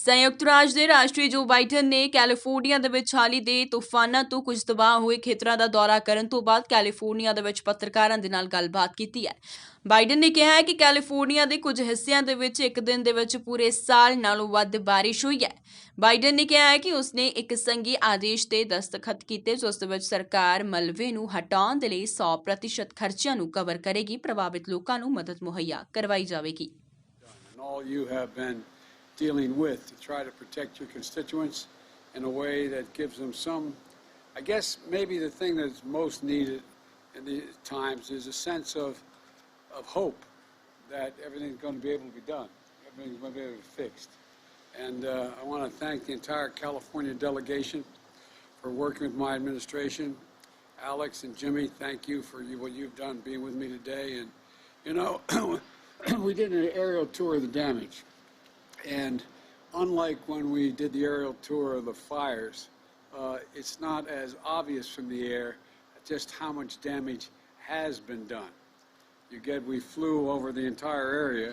ਸੰਯੁਕਤ ਰਾਜ ਦੇ ਰਾਸ਼ਟਰੀ ਜੋ ਬਾਈਡਨ ਨੇ ਕੈਲੀਫੋਰਨੀਆ ਦੇ ਵਿੱਚ ਹਾਲ ਹੀ ਦੇ ਤੂਫਾਨਾਂ ਤੋਂ ਕੁਝ ਤਬਾਹ ਹੋਏ ਖੇਤਰਾਂ ਦਾ ਦੌਰਾ ਕਰਨ ਤੋਂ ਬਾਅਦ ਕੈਲੀਫੋਰਨੀਆ ਦੇ ਵਿੱਚ ਪੱਤਰਕਾਰਾਂ ਦੇ ਨਾਲ ਗੱਲਬਾਤ ਕੀਤੀ ਹੈ। ਬਾਈਡਨ ਨੇ ਕਿਹਾ ਹੈ ਕਿ ਕੈਲੀਫੋਰਨੀਆ ਦੇ ਕੁਝ ਹਿੱਸਿਆਂ ਦੇ ਵਿੱਚ ਇੱਕ ਦਿਨ ਦੇ ਵਿੱਚ ਪੂਰੇ ਸਾਲ ਨਾਲੋਂ ਵੱਧ ਬਾਰਿਸ਼ ਹੋਈ ਹੈ। ਬਾਈਡਨ ਨੇ ਕਿਹਾ ਹੈ ਕਿ ਉਸਨੇ ਇੱਕ ਸੰਘੀ ਆਦੇਸ਼ ਤੇ ਦਸਤਖਤ ਕੀਤੇ ਜਿਸ ਦੇ ਵਿੱਚ ਸਰਕਾਰ ਮਲਬੇ ਨੂੰ ਹਟਾਉਣ ਦੇ ਲਈ 100% ਖਰਚਿਆਂ ਨੂੰ ਕਵਰ ਕਰੇਗੀ, ਪ੍ਰਭਾਵਿਤ ਲੋਕਾਂ ਨੂੰ ਮਦਦ ਮੁਹੱਈਆ ਕਰਵਾਈ ਜਾਵੇਗੀ। Dealing with to try to protect your constituents in a way that gives them some, I guess maybe the thing that's most needed in these times is a sense of hope that everything's going to be able to be done, everything's going to be able to be fixed. And I want to thank the entire California delegation for working with my administration. Alex and Jimmy, thank you for what you've done being with me today. And you know, we did an aerial tour of the damage. And unlike when we did the aerial tour of the fires, it's not as obvious from the air just how much damage has been done. We flew over the entire area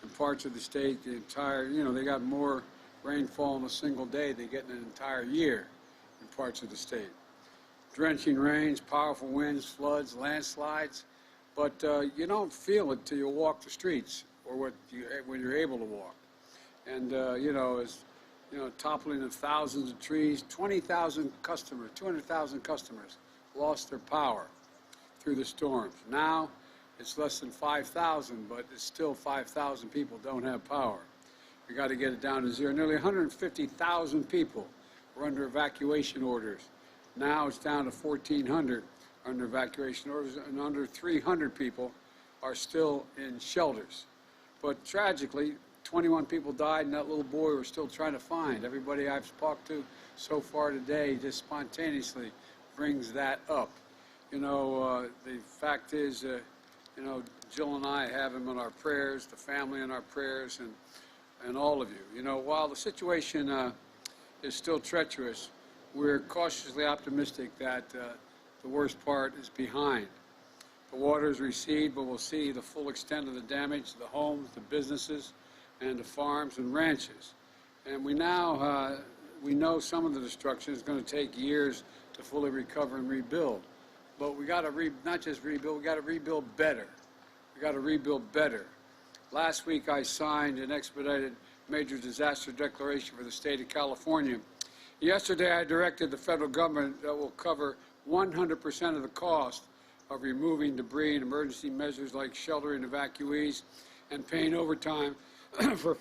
and parts of the state, they got more rainfall in a single day than they get in an entire year in parts of the state. Drenching rains, powerful winds, floods, landslides, but you don't feel it till you walk the streets or when you're able to walk. And, toppling of thousands of trees, 20,000 customers, 200,000 customers lost their power through the storms. Now it's less than 5,000, but it's still 5,000 people don't have power. We got to get it down to zero. Nearly 150,000 people were under evacuation orders. Now it's down to 1,400 under evacuation orders, and under 300 people are still in shelters. But tragically, 21 people died, and that little boy we're still trying to find. Everybody I've talked to so far today just spontaneously brings that up. The fact is, Jill and I have him in our prayers, the family in our prayers, and all of you. While the situation is still treacherous, we're cautiously optimistic that the worst part is behind. The waters recede, but we'll see the full extent of the damage, the homes, the businesses, and the farms and ranches. And we know some of the destruction is going to take years to fully recover and rebuild. But we got to not just rebuild, we got to rebuild better. We got to rebuild better. Last week I signed an expedited major disaster declaration for the state of California. Yesterday I directed the federal government that will cover 100% of the cost of removing debris and emergency measures like sheltering evacuees and paying overtime for